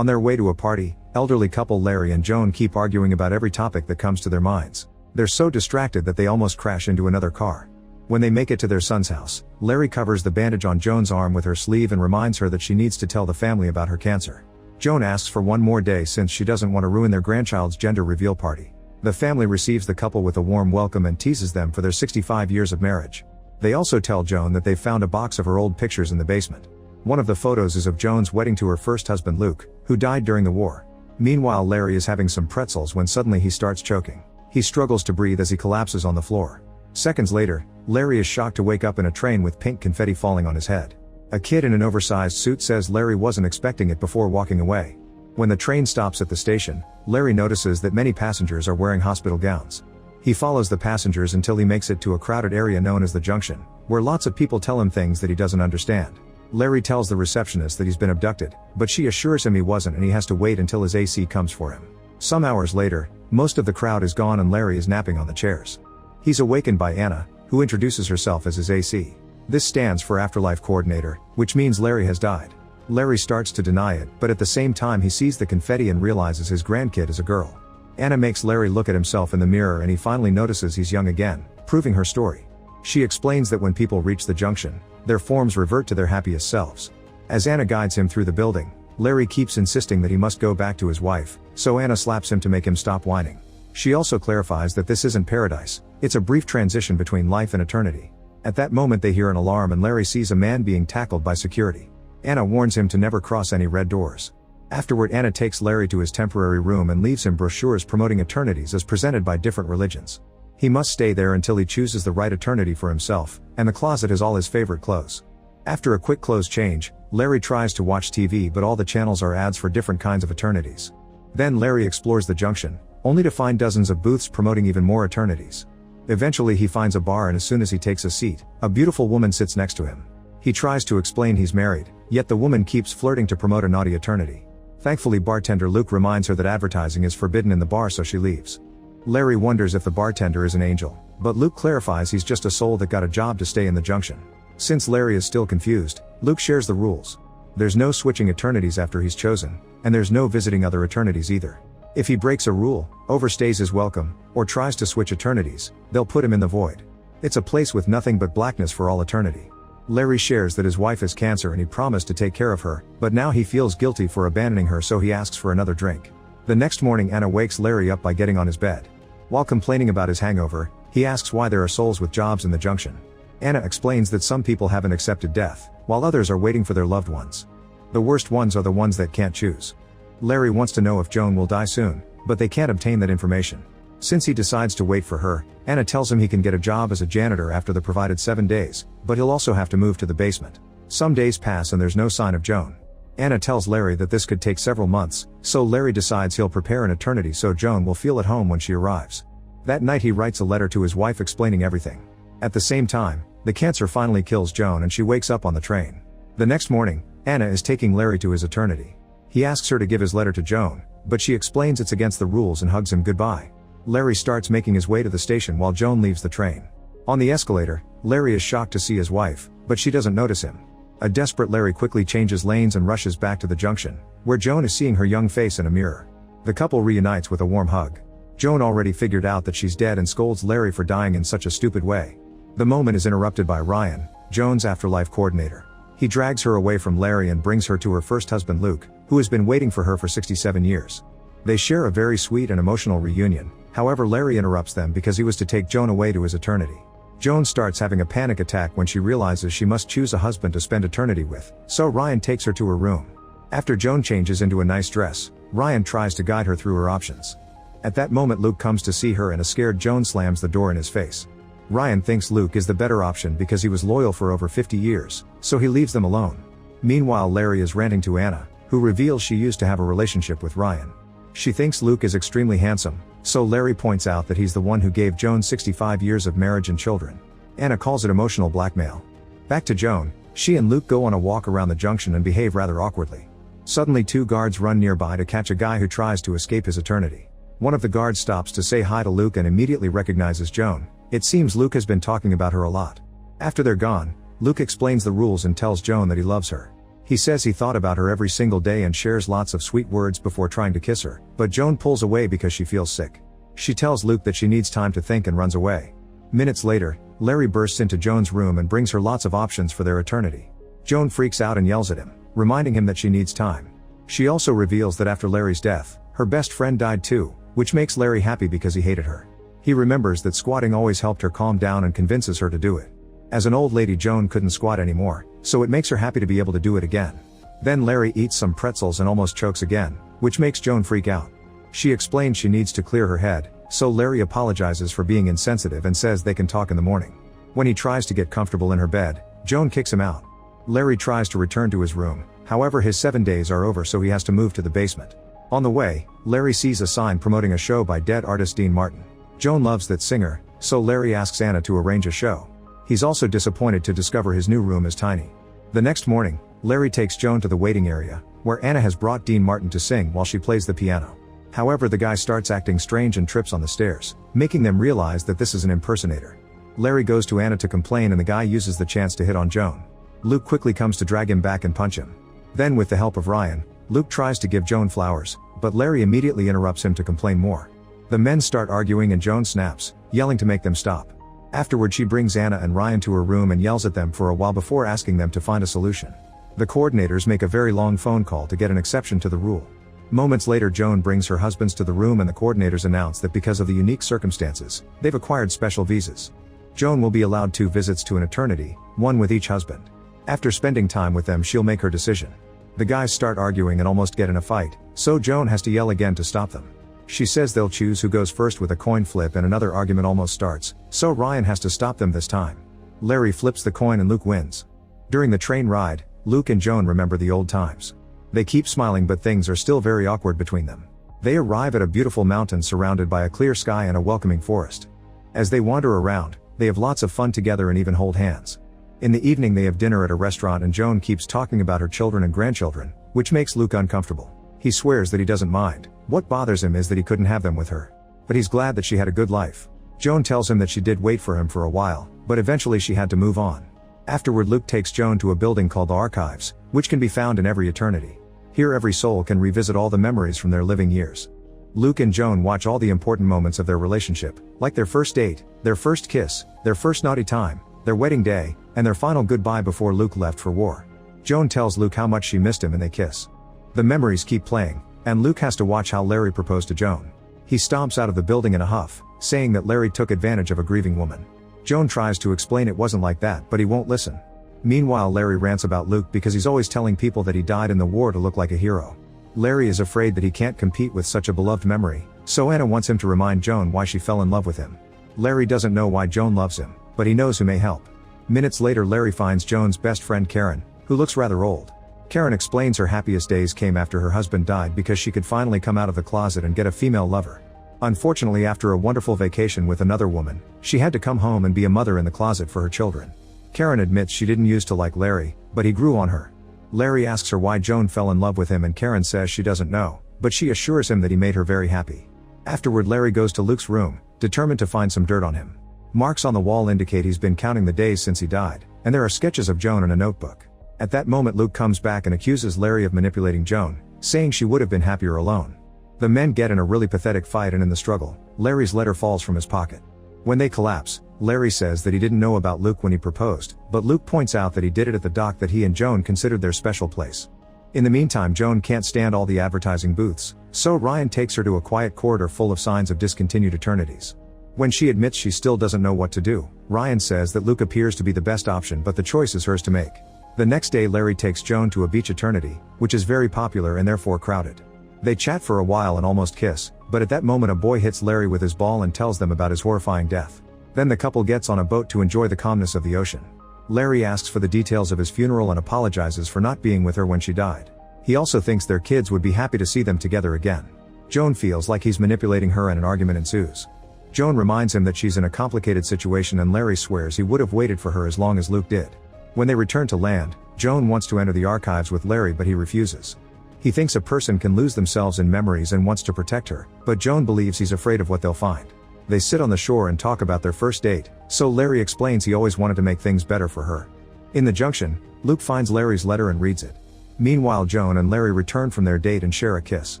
On their way to a party, elderly couple Larry and Joan keep arguing about every topic that comes to their minds. They're so distracted that they almost crash into another car. When they make it to their son's house, Larry covers the bandage on Joan's arm with her sleeve and reminds her that she needs to tell the family about her cancer. Joan asks for one more day since she doesn't want to ruin their grandchild's gender reveal party. The family receives the couple with a warm welcome and teases them for their 65 years of marriage. They also tell Joan that they've found a box of her old pictures in the basement. One of the photos is of Joan's wedding to her first husband Luke, who died during the war. Meanwhile, Larry is having some pretzels when suddenly he starts choking. He struggles to breathe as he collapses on the floor. Seconds later, Larry is shocked to wake up in a train with pink confetti falling on his head. A kid in an oversized suit says Larry wasn't expecting it before walking away. When the train stops at the station, Larry notices that many passengers are wearing hospital gowns. He follows the passengers until he makes it to a crowded area known as the Junction, where lots of people tell him things that he doesn't understand. Larry tells the receptionist that he's been abducted, but she assures him he wasn't and he has to wait until his AC comes for him. Some hours later, most of the crowd is gone and Larry is napping on the chairs. He's awakened by Anna, who introduces herself as his AC. This stands for Afterlife Coordinator, which means Larry has died. Larry starts to deny it, but at the same time he sees the confetti and realizes his grandkid is a girl. Anna makes Larry look at himself in the mirror and he finally notices he's young again, proving her story. She explains that when people reach the junction, their forms revert to their happiest selves. As Anna guides him through the building, Larry keeps insisting that he must go back to his wife, so Anna slaps him to make him stop whining. She also clarifies that this isn't paradise, it's a brief transition between life and eternity. At that moment they hear an alarm and Larry sees a man being tackled by security. Anna warns him to never cross any red doors. Afterward, Anna takes Larry to his temporary room and leaves him brochures promoting eternities as presented by different religions. He must stay there until he chooses the right eternity for himself, and the closet has all his favorite clothes. After a quick clothes change, Larry tries to watch TV but all the channels are ads for different kinds of eternities. Then Larry explores the junction, only to find dozens of booths promoting even more eternities. Eventually he finds a bar and as soon as he takes a seat, a beautiful woman sits next to him. He tries to explain he's married, yet the woman keeps flirting to promote a naughty eternity. Thankfully bartender Luke reminds her that advertising is forbidden in the bar so she leaves. Larry wonders if the bartender is an angel, but Luke clarifies he's just a soul that got a job to stay in the junction. Since Larry is still confused, Luke shares the rules. There's no switching eternities after he's chosen, and there's no visiting other eternities either. If he breaks a rule, overstays his welcome, or tries to switch eternities, they'll put him in the void. It's a place with nothing but blackness for all eternity. Larry shares that his wife has cancer and he promised to take care of her, but now he feels guilty for abandoning her so he asks for another drink. The next morning Anna wakes Larry up by getting on his bed. While complaining about his hangover, he asks why there are souls with jobs in the junction. Anna explains that some people haven't accepted death, while others are waiting for their loved ones. The worst ones are the ones that can't choose. Larry wants to know if Joan will die soon, but they can't obtain that information. Since he decides to wait for her, Anna tells him he can get a job as a janitor after the provided 7 days, but he'll also have to move to the basement. Some days pass and there's no sign of Joan. Anna tells Larry that this could take several months, so Larry decides he'll prepare an eternity so Joan will feel at home when she arrives. That night he writes a letter to his wife explaining everything. At the same time, the cancer finally kills Joan and she wakes up on the train. The next morning, Anna is taking Larry to his eternity. He asks her to give his letter to Joan, but she explains it's against the rules and hugs him goodbye. Larry starts making his way to the station while Joan leaves the train. On the escalator, Larry is shocked to see his wife, but she doesn't notice him. A desperate Larry quickly changes lanes and rushes back to the junction, where Joan is seeing her young face in a mirror. The couple reunites with a warm hug. Joan already figured out that she's dead and scolds Larry for dying in such a stupid way. The moment is interrupted by Ryan, Joan's afterlife coordinator. He drags her away from Larry and brings her to her first husband Luke, who has been waiting for her for 67 years. They share a very sweet and emotional reunion, however Larry interrupts them because he was to take Joan away to his eternity. Joan starts having a panic attack when she realizes she must choose a husband to spend eternity with, so Ryan takes her to her room. After Joan changes into a nice dress, Ryan tries to guide her through her options. At that moment Luke comes to see her and a scared Joan slams the door in his face. Ryan thinks Luke is the better option because he was loyal for over 50 years, so he leaves them alone. Meanwhile Larry is ranting to Anna, who reveals she used to have a relationship with Ryan. She thinks Luke is extremely handsome, so Larry points out that he's the one who gave Joan 65 years of marriage and children. Anna calls it emotional blackmail. Back to Joan, she and Luke go on a walk around the junction and behave rather awkwardly. Suddenly 2 guards run nearby to catch a guy who tries to escape his eternity. One of the guards stops to say hi to Luke and immediately recognizes Joan. It seems Luke has been talking about her a lot. After they're gone, Luke explains the rules and tells Joan that he loves her. He says he thought about her every single day and shares lots of sweet words before trying to kiss her, but Joan pulls away because she feels sick. She tells Luke that she needs time to think and runs away. Minutes later, Larry bursts into Joan's room and brings her lots of options for their eternity. Joan freaks out and yells at him, reminding him that she needs time. She also reveals that after Larry's death, her best friend died too, which makes Larry happy because he hated her. He remembers that squatting always helped her calm down and convinces her to do it. As an old lady, Joan couldn't squat anymore, so it makes her happy to be able to do it again. Then Larry eats some pretzels and almost chokes again, which makes Joan freak out. She explains she needs to clear her head, so Larry apologizes for being insensitive and says they can talk in the morning. When he tries to get comfortable in her bed, Joan kicks him out. Larry tries to return to his room, however his 7 days are over, so he has to move to the basement. On the way, Larry sees a sign promoting a show by dead artist Dean Martin. Joan loves that singer, so Larry asks Anna to arrange a show. He's also disappointed to discover his new room is tiny. The next morning, Larry takes Joan to the waiting area, where Anna has brought Dean Martin to sing while she plays the piano. However, the guy starts acting strange and trips on the stairs, making them realize that this is an impersonator. Larry goes to Anna to complain and the guy uses the chance to hit on Joan. Luke quickly comes to drag him back and punch him. Then with the help of Ryan, Luke tries to give Joan flowers, but Larry immediately interrupts him to complain more. The men start arguing and Joan snaps, yelling to make them stop. Afterward, she brings Anna and Ryan to her room and yells at them for a while before asking them to find a solution. The coordinators make a very long phone call to get an exception to the rule. Moments later, Joan brings her husbands to the room and the coordinators announce that because of the unique circumstances, they've acquired special visas. Joan will be allowed 2 visits to an eternity, 1 with each husband. After spending time with them, she'll make her decision. The guys start arguing and almost get in a fight, so Joan has to yell again to stop them. She says they'll choose who goes first with a coin flip and another argument almost starts, so Ryan has to stop them this time. Larry flips the coin and Luke wins. During the train ride, Luke and Joan remember the old times. They keep smiling but things are still very awkward between them. They arrive at a beautiful mountain surrounded by a clear sky and a welcoming forest. As they wander around, they have lots of fun together and even hold hands. In the evening they have dinner at a restaurant and Joan keeps talking about her children and grandchildren, which makes Luke uncomfortable. He swears that he doesn't mind. What bothers him is that he couldn't have them with her. But he's glad that she had a good life. Joan tells him that she did wait for him for a while, but eventually she had to move on. Afterward, Luke takes Joan to a building called the Archives, which can be found in every eternity. Here every soul can revisit all the memories from their living years. Luke and Joan watch all the important moments of their relationship, like their first date, their first kiss, their first naughty time, their wedding day, and their final goodbye before Luke left for war. Joan tells Luke how much she missed him and they kiss. The memories keep playing, and Luke has to watch how Larry proposed to Joan. He stomps out of the building in a huff, saying that Larry took advantage of a grieving woman. Joan tries to explain it wasn't like that, but he won't listen. Meanwhile, Larry rants about Luke because he's always telling people that he died in the war to look like a hero. Larry is afraid that he can't compete with such a beloved memory, so Anna wants him to remind Joan why she fell in love with him. Larry doesn't know why Joan loves him, but he knows who may help. Minutes later, Larry finds Joan's best friend Karen, who looks rather old. Karen explains her happiest days came after her husband died because she could finally come out of the closet and get a female lover. Unfortunately, after a wonderful vacation with another woman, she had to come home and be a mother in the closet for her children. Karen admits she didn't used to like Larry, but he grew on her. Larry asks her why Joan fell in love with him and Karen says she doesn't know, but she assures him that he made her very happy. Afterward, Larry goes to Luke's room, determined to find some dirt on him. Marks on the wall indicate he's been counting the days since he died, and there are sketches of Joan in a notebook. At that moment, Luke comes back and accuses Larry of manipulating Joan, saying she would have been happier alone. The men get in a really pathetic fight and in the struggle, Larry's letter falls from his pocket. When they collapse, Larry says that he didn't know about Luke when he proposed, but Luke points out that he did it at the dock that he and Joan considered their special place. In the meantime, Joan can't stand all the advertising booths, so Ryan takes her to a quiet corridor full of signs of discontinued eternities. When she admits she still doesn't know what to do, Ryan says that Luke appears to be the best option, but the choice is hers to make. The next day, Larry takes Joan to a beach eternity, which is very popular and therefore crowded. They chat for a while and almost kiss, but at that moment a boy hits Larry with his ball and tells them about his horrifying death. Then the couple gets on a boat to enjoy the calmness of the ocean. Larry asks for the details of his funeral and apologizes for not being with her when she died. He also thinks their kids would be happy to see them together again. Joan feels like he's manipulating her and an argument ensues. Joan reminds him that she's in a complicated situation and Larry swears he would have waited for her as long as Luke did. When they return to land, Joan wants to enter the archives with Larry but he refuses. He thinks a person can lose themselves in memories and wants to protect her, but Joan believes he's afraid of what they'll find. They sit on the shore and talk about their first date, so Larry explains he always wanted to make things better for her. In the junction, Luke finds Larry's letter and reads it. Meanwhile, Joan and Larry return from their date and share a kiss.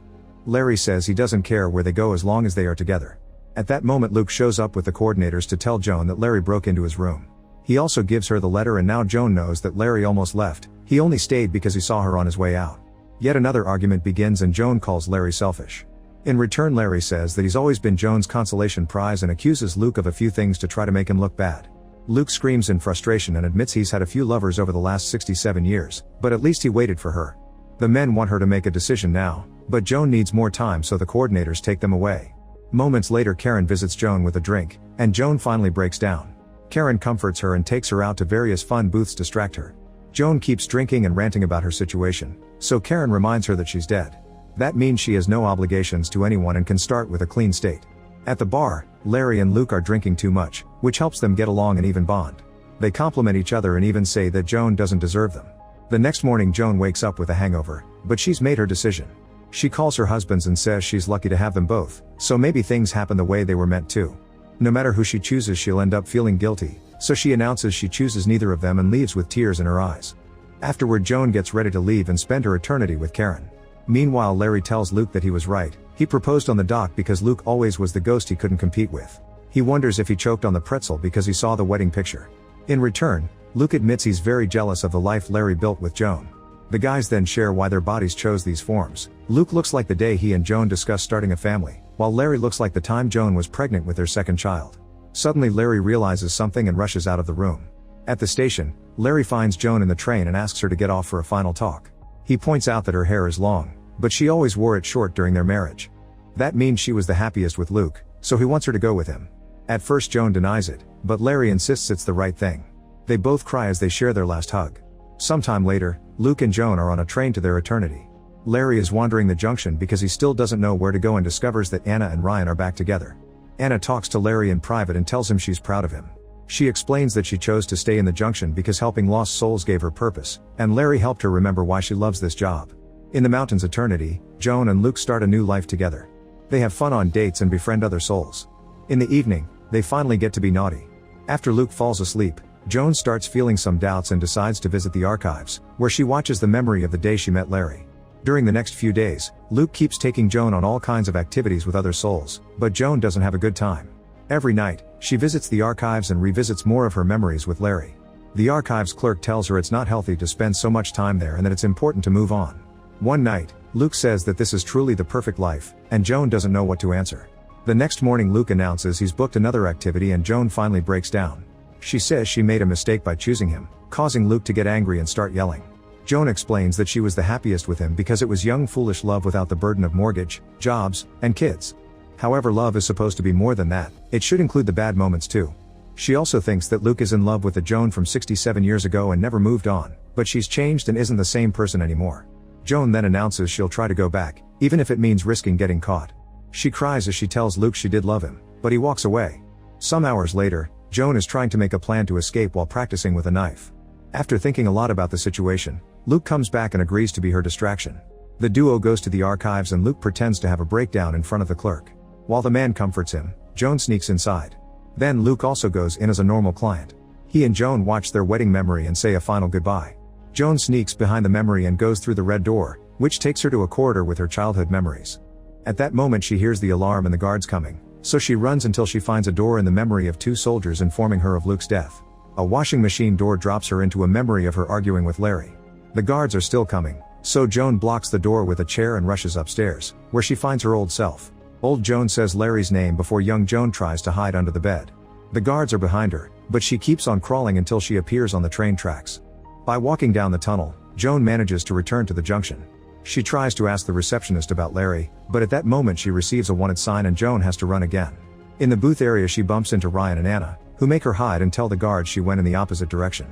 Larry says he doesn't care where they go as long as they are together. At that moment, Luke shows up with the coordinators to tell Joan that Larry broke into his room. He also gives her the letter, and now Joan knows that Larry almost left. He only stayed because he saw her on his way out. Yet another argument begins and Joan calls Larry selfish. In return, Larry says that he's always been Joan's consolation prize and accuses Luke of a few things to try to make him look bad. Luke screams in frustration and admits he's had a few lovers over the last 67 years, but at least he waited for her. The men want her to make a decision now, but Joan needs more time, so the coordinators take them away. Moments later, Karen visits Joan with a drink, and Joan finally breaks down. Karen comforts her and takes her out to various fun booths to distract her. Joan keeps drinking and ranting about her situation, so Karen reminds her that she's dead. That means she has no obligations to anyone and can start with a clean state. At the bar, Larry and Luke are drinking too much, which helps them get along and even bond. They compliment each other and even say that Joan doesn't deserve them. The next morning, Joan wakes up with a hangover, but she's made her decision. She calls her husbands and says she's lucky to have them both, so maybe things happen the way they were meant to. No matter who she chooses, she'll end up feeling guilty, so she announces she chooses neither of them and leaves with tears in her eyes. Afterward, Joan gets ready to leave and spend her eternity with Karen. Meanwhile, Larry tells Luke that he was right. He proposed on the dock because Luke always was the ghost he couldn't compete with. He wonders if he choked on the pretzel because he saw the wedding picture. In return, Luke admits he's very jealous of the life Larry built with Joan. The guys then share why their bodies chose these forms. Luke looks like the day he and Joan discussed starting a family, while Larry looks like the time Joan was pregnant with their second child. Suddenly, Larry realizes something and rushes out of the room. At the station, Larry finds Joan in the train and asks her to get off for a final talk. He points out that her hair is long, but she always wore it short during their marriage. That means she was the happiest with Luke, so he wants her to go with him. At first, Joan denies it, but Larry insists it's the right thing. They both cry as they share their last hug. Sometime later, Luke and Joan are on a train to their eternity. Larry is wandering the junction because he still doesn't know where to go and discovers that Anna and Ryan are back together. Anna talks to Larry in private and tells him she's proud of him. She explains that she chose to stay in the junction because helping lost souls gave her purpose, and Larry helped her remember why she loves this job. In the mountains' eternity, Joan and Luke start a new life together. They have fun on dates and befriend other souls. In the evening, they finally get to be naughty. After Luke falls asleep, Joan starts feeling some doubts and decides to visit the archives, where she watches the memory of the day she met Larry. During the next few days, Luke keeps taking Joan on all kinds of activities with other souls, but Joan doesn't have a good time. Every night, she visits the archives and revisits more of her memories with Larry. The archives clerk tells her it's not healthy to spend so much time there and that it's important to move on. One night, Luke says that this is truly the perfect life, and Joan doesn't know what to answer. The next morning, Luke announces he's booked another activity and Joan finally breaks down. She says she made a mistake by choosing him, causing Luke to get angry and start yelling. Joan explains that she was the happiest with him because it was young, foolish love without the burden of mortgage, jobs, and kids. However, love is supposed to be more than that. It should include the bad moments too. She also thinks that Luke is in love with the Joan from 67 years ago and never moved on, but she's changed and isn't the same person anymore. Joan then announces she'll try to go back, even if it means risking getting caught. She cries as she tells Luke she did love him, but he walks away. Some hours later, Joan is trying to make a plan to escape while practicing with a knife. After thinking a lot about the situation, Luke comes back and agrees to be her distraction. The duo goes to the archives and Luke pretends to have a breakdown in front of the clerk. While the man comforts him, Joan sneaks inside. Then Luke also goes in as a normal client. He and Joan watch their wedding memory and say a final goodbye. Joan sneaks behind the memory and goes through the red door, which takes her to a corridor with her childhood memories. At that moment, she hears the alarm and the guards coming, so she runs until she finds a door in the memory of two soldiers informing her of Luke's death. A washing machine door drops her into a memory of her arguing with Larry. The guards are still coming, so Joan blocks the door with a chair and rushes upstairs, where she finds her old self. Old Joan says Larry's name before young Joan tries to hide under the bed. The guards are behind her, but she keeps on crawling until she appears on the train tracks. By walking down the tunnel, Joan manages to return to the junction. She tries to ask the receptionist about Larry, but at that moment she receives a wanted sign and Joan has to run again. In the booth area, she bumps into Ryan and Anna, who make her hide and tell the guards she went in the opposite direction.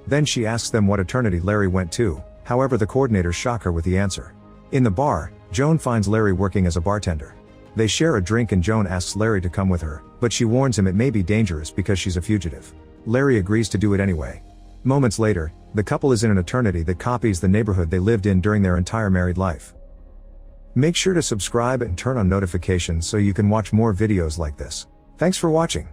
Then she asks them what eternity Larry went to, however the coordinators shock her with the answer. In the bar, Joan finds Larry working as a bartender. They share a drink and Joan asks Larry to come with her, but she warns him it may be dangerous because she's a fugitive. Larry agrees to do it anyway. Moments later, the couple is in an eternity that copies the neighborhood they lived in during their entire married life. Make sure to subscribe and turn on notifications so you can watch more videos like this. Thanks for watching.